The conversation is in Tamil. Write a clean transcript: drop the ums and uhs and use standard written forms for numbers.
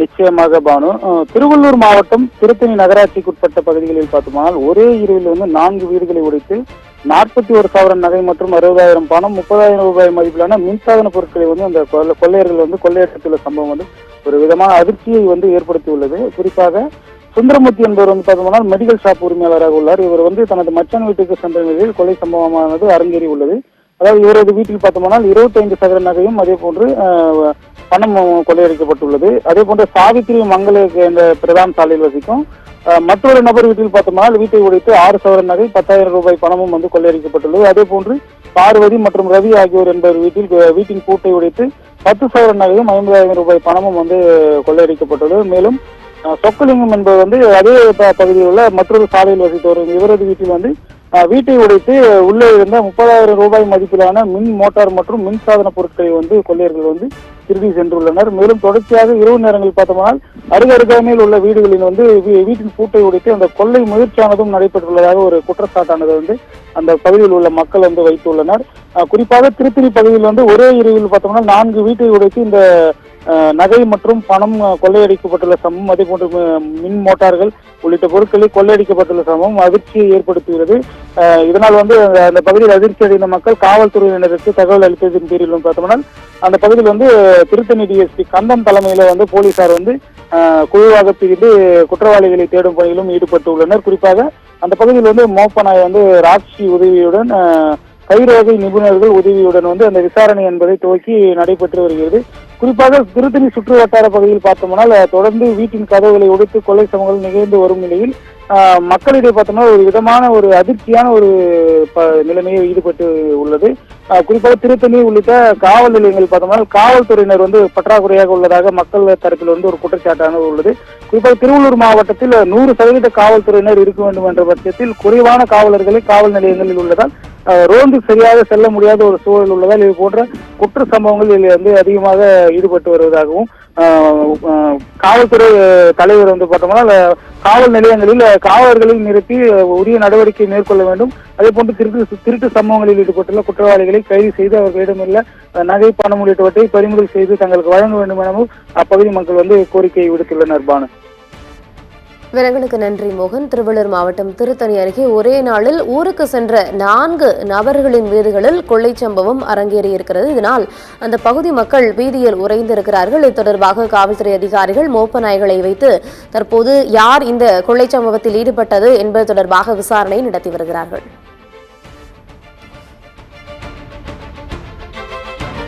நிச்சயமாக பானு. திருவள்ளூர் மாவட்டம் திருத்தணி நகராட்சிக்குட்பட்ட பகுதிகளில் பார்த்தோமானால் ஒரே இரவில் 4 வீடுகளை உடைத்து 41,000 நகை மற்றும் 60,000 பணம், 30,000 ரூபாய் மதிப்பிலான மின்சாதன பொருட்களை அந்த கொள்ளையர்கள் கொள்ளையடித்துள்ள சம்பவம் ஒரு விதமான அதிர்ச்சியை ஏற்படுத்தியுள்ளது. குறிப்பாக சுந்தரமூர்த்தி என்பவர் பார்த்தோம்னால் மெடிக்கல் ஷாப் உரிமையாளராக உள்ளார். இவர் தனது மச்சான் வீட்டுக்கு சென்ற நிலையில் கொலை சம்பவமானது அரங்கேறி உள்ளது. அதாவது இவரது வீட்டில் பார்த்தோம்னால் 25 சவர நகையும் அதே போன்று பணம் கொள்ளையடிக்கப்பட்டுள்ளது. அதே போன்று சாவித்திரி மங்கள என்ற பிரதான சாலையில் வசிக்கும் மற்றொரு நபர் வீட்டில் பார்த்தோம்னால் வீட்டை உடைத்து 6 சவர நகை 10,000 ரூபாய் பணமும் கொள்ளையடிக்கப்பட்டுள்ளது. அதே போன்று பார்வதி மற்றும் ரவி ஆகியோர் என்பவர் வீட்டின் பூட்டை உடைத்து 10 சவர நகையும் 50,000 ரூபாய் பணமும் கொள்ளையடிக்கப்பட்டுள்ளது. மேலும் சொக்கலிங்கம் என்பவர் அதே பகுதியில் உள்ள மற்றொரு சாலையில் வசித்து வரும் இவரது வீட்டில் வீட்டை உடைத்து உள்ளே இருந்த 30,000 ரூபாய் மதிப்பிலான மின் மோட்டார் மற்றும் மின்சாதன பொருட்களை கொள்ளையர்கள் திருடி சென்றுள்ளனர். மேலும் தொடர்ச்சியாக இரவு நேரங்களில் பார்த்தோம்னால் அருகாமையில் உள்ள வீடுகளில் வீட்டின் பூட்டை உடைத்து அந்த கொள்ளை முயற்சியானதும் நடைபெற்றுள்ளதாக ஒரு குற்றச்சாட்டானது அந்த பகுதியில் உள்ள மக்கள் வைத்துள்ளனர். குறிப்பாக திருத்தணி பகுதியில் ஒரே இரவில் பார்த்தோம்னா 4 வீட்டை உடைத்து இந்த நகை மற்றும் பணம் கொள்ளையடிக்கப்பட்டுள்ள சம்பவம், அதே போன்று மின் மோட்டார்கள் உள்ளிட்ட பொருட்களை கொள்ளையடிக்கப்பட்டுள்ள சம்பவம் அதிர்ச்சியை ஏற்படுத்துகிறது. இதனால் அந்த பகுதியில் அதிர்ச்சி அடைந்த மக்கள் காவல்துறையினருக்கு தகவல் அளித்ததின் பேரில் பார்த்தோம்னா அந்த பகுதியில் திருத்தணி டிஎஸ்பி கந்தம் தலைமையில போலீசார் குழுவாக பிரிந்து குற்றவாளிகளை தேடும் பணியிலும் ஈடுபட்டு உள்ளனர். குறிப்பாக அந்த பகுதியில் மோப்பனாய் ராட்சி உதவியுடன் கைரேகை நிபுணர்கள் உதவியுடன் அந்த விசாரணை என்பதை துவக்கி நடைபெற்று வருகிறது. குறிப்பாக திருத்தணி சுற்று வட்டார பகுதியில் பார்த்தோம்னால் தொடர்ந்து வீட்டின் கதவுகளை உடைத்து கொலை சம்பவங்கள் நிகழ்ந்து வரும் நிலையில் மக்களிடையே பார்த்தோம்னா ஒரு விதமான ஒரு அதிர்ச்சியான ஒரு நிலைமையில் ஈடுபட்டு உள்ளது. குறிப்பாக திருத்தணி உள்ளிட்ட காவல் நிலையங்கள் பார்த்தோம்னா காவல்துறையினர் பற்றாக்குறையாக உள்ளதாக மக்கள் தரப்பில் ஒரு குற்றச்சாட்டானது உள்ளது. குறிப்பாக திருவள்ளூர் மாவட்டத்தில் 100% காவல்துறையினர் இருக்க வேண்டும் என்ற பட்சத்தில் குறைவான காவலர்களை காவல் நிலையங்களில் உள்ளதால் ரோந்து சரியாக செல்ல முடியாத ஒரு சூழல் உள்ளதால் இது போன்ற குற்ற சம்பவங்கள் இதில் அதிகமாக ஈடுபட்டு வருவதாகவும் காவல்துறை தலைவர் பார்த்தோம்னா காவல் நிலையங்களில் காவலர்களை நிறுத்தி உரிய நடவடிக்கை மேற்கொள்ள வேண்டும். அதே போன்று திருட்டு சம்பவங்களில் ஈடுபட்டுள்ள குற்றவாளிகளை கைது செய்து அவர்களிடமுள்ள நகை பணம் உள்ளிட்டவற்றை பறிமுதல் செய்து தங்களுக்கு வழங்க வேண்டும் எனவும் அப்பகுதி மக்கள் கோரிக்கை விடுத்துள்ளனர். பானு, விவரங்களுக்கு நன்றி மோகன். திருவள்ளூர் மாவட்டம் திருத்தணி அருகே ஒரே நாளில் ஊருக்கு சென்ற 4 நபர்களின் வீடுகளில் கொள்ளை சம்பவம் அரங்கேறியிருக்கிறது. இதனால் அந்த பகுதி மக்கள் வீதியில் உறைந்திருக்கிறார்கள். இது தொடர்பாக காவல்துறை அதிகாரிகள் மோப்ப நாய்களை வைத்து தற்போது யார் இந்த கொள்ளை சம்பவத்தில் ஈடுபட்டது என்பது தொடர்பாக விசாரணை நடத்தி வருகிறார்கள்.